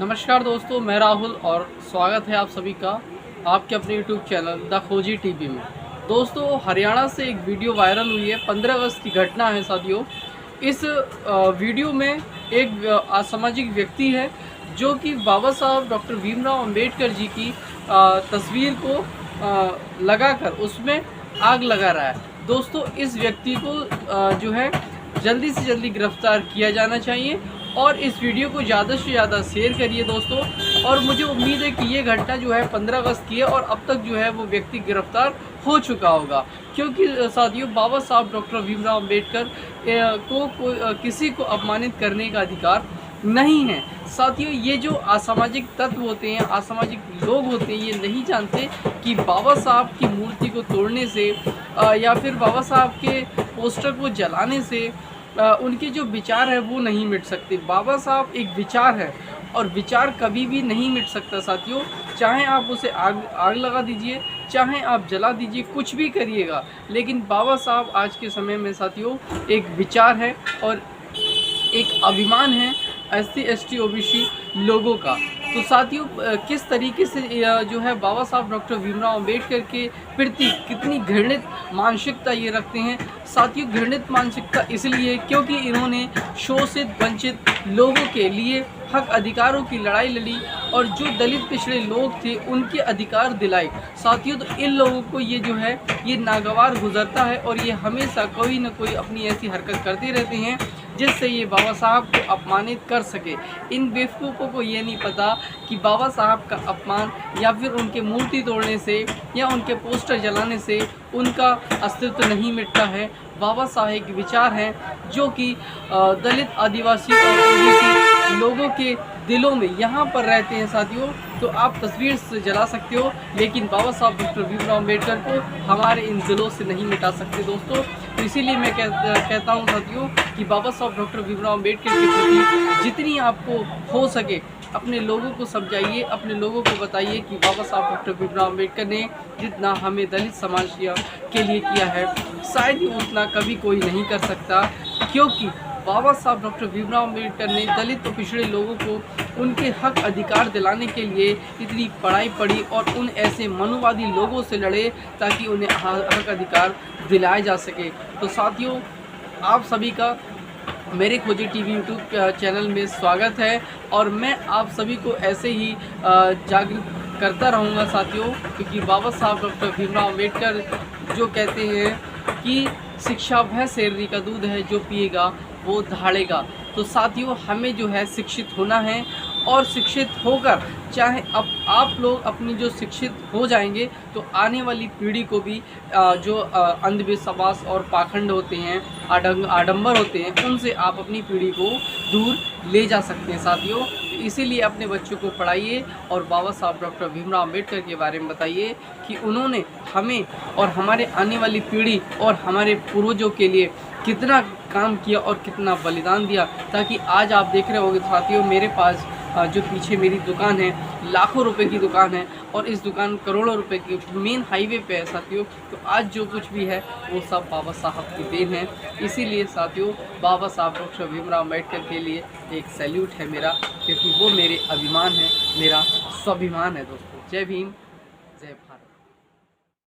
नमस्कार दोस्तों, मैं राहुल और स्वागत है आप सभी का आपके अपने यूट्यूब चैनल द खोजी टीवी में। दोस्तों, हरियाणा से एक वीडियो वायरल हुई है, 15 अगस्त की घटना है साथियों। इस वीडियो में एक असामाजिक व्यक्ति है जो कि बाबा साहब डॉक्टर भीमराव अंबेडकर जी की तस्वीर को लगाकर उसमें आग लगा रहा है। दोस्तों, इस व्यक्ति को जो है जल्दी से जल्दी गिरफ्तार किया जाना चाहिए और इस वीडियो को ज़्यादा से ज़्यादा शेयर करिए दोस्तों। और मुझे उम्मीद है कि ये घटना जो है 15 अगस्त की है और अब तक जो है वो व्यक्ति गिरफ्तार हो चुका होगा, क्योंकि साथियों बाबा साहब डॉक्टर भीमराव अंबेडकर को किसी को अपमानित करने का अधिकार नहीं है। साथियों, ये जो असामाजिक तत्व होते हैं, असामाजिक लोग होते हैं, ये नहीं जानते कि बाबा साहब की मूर्ति को तोड़ने से या फिर बाबा साहब के पोस्टर को जलाने से उनके जो विचार है वो नहीं मिट सकते। बाबा साहब एक विचार है और विचार कभी भी नहीं मिट सकता साथियों। चाहे आप उसे आग लगा दीजिए, चाहे आप जला दीजिए, कुछ भी करिएगा, लेकिन बाबा साहब आज के समय में साथियों एक विचार है और एक अभिमान है SC ST OBC लोगों का। तो साथियों, किस तरीके से जो है बाबा साहब डॉक्टर भीमराव अंबेडकर के प्रति कितनी घृणित मानसिकता ये रखते हैं। साथियों, घृणित मानसिकता इसलिए क्योंकि इन्होंने शोषित वंचित लोगों के लिए हक अधिकारों की लड़ाई लड़ी और जो दलित पिछड़े लोग थे उनके अधिकार दिलाए। साथियों, तो इन लोगों को ये जो है ये नागवार गुजरता है और ये हमेशा कोई ना कोई अपनी ऐसी हरकत करते रहते हैं जिससे ये बाबा साहब को अपमानित कर सके। इन बेवकूफ़ों को ये नहीं पता कि बाबा साहब का अपमान या फिर उनके मूर्ति तोड़ने से या उनके पोस्टर जलाने से उनका अस्तित्व नहीं मिटता है। बाबा साहब एक विचार हैं जो कि दलित, आदिवासी और ओबीसी लोगों के दिलों में यहाँ पर रहते हैं साथियों। तो आप तस्वीर से जला सकते हो, लेकिन बाबा साहब डॉक्टर भीमराव अंबेडकर को हमारे इन दिलों से नहीं मिटा सकते दोस्तों। तो इसीलिए मैं कहता हूँ साथियों कि बाबा साहब डॉक्टर भीमराव अंबेडकर के प्रति जितनी आपको हो सके अपने लोगों को समझाइए, अपने लोगों को बताइए कि बाबा साहब डॉक्टर भीमराव अंबेडकर ने जितना हमें दलित समाज के लिए किया है शायद ही उतना कभी कोई नहीं कर सकता, क्योंकि बाबा साहब डॉक्टर भीमराव अंबेडकर ने दलित और पिछड़े लोगों को उनके हक अधिकार दिलाने के लिए इतनी पढ़ाई पढ़ी और उन ऐसे मनुवादी लोगों से लड़े ताकि उन्हें हक अधिकार दिलाए जा सके। तो साथियों, आप सभी का मेरे खोजी टीवी यूट्यूब चैनल में स्वागत है और मैं आप सभी को ऐसे ही जागरूक करता रहूँगा साथियों, क्योंकि बाबा साहब डॉक्टर भीमराव अंबेडकर जो कहते हैं कि शिक्षा वह शेरनी का दूध है जो पिएगा वो दहाड़ेगा। तो साथियों, हमें जो है शिक्षित होना है और शिक्षित होकर चाहे अब आप लोग अपनी जो शिक्षित हो जाएंगे तो आने वाली पीढ़ी को भी जो अंधविश्वास और पाखंड होते हैं, आडंबर होते हैं, उनसे आप अपनी पीढ़ी को दूर ले जा सकते हैं साथियों। इसीलिए अपने बच्चों को पढ़ाइए और बाबा साहब डॉक्टर भीमराव अंबेडकर के बारे में बताइए कि उन्होंने हमें और हमारे आने वाली पीढ़ी और हमारे पूर्वजों के लिए कितना काम किया और कितना बलिदान दिया, ताकि आज आप देख रहे होंगे साथियों मेरे पास जो पीछे मेरी दुकान है लाखों रुपए की दुकान है और इस दुकान करोड़ों रुपए की मेन हाईवे पे है साथियों। तो आज जो कुछ भी है वो सब बाबा साहब की देन है। इसीलिए साथियों, बाबा साहब डॉक्टर भीमराव अंबेडकर के लिए एक सैल्यूट है मेरा, क्योंकि वो मेरे अभिमान है, मेरा स्वाभिमान है दोस्तों। जय भीम।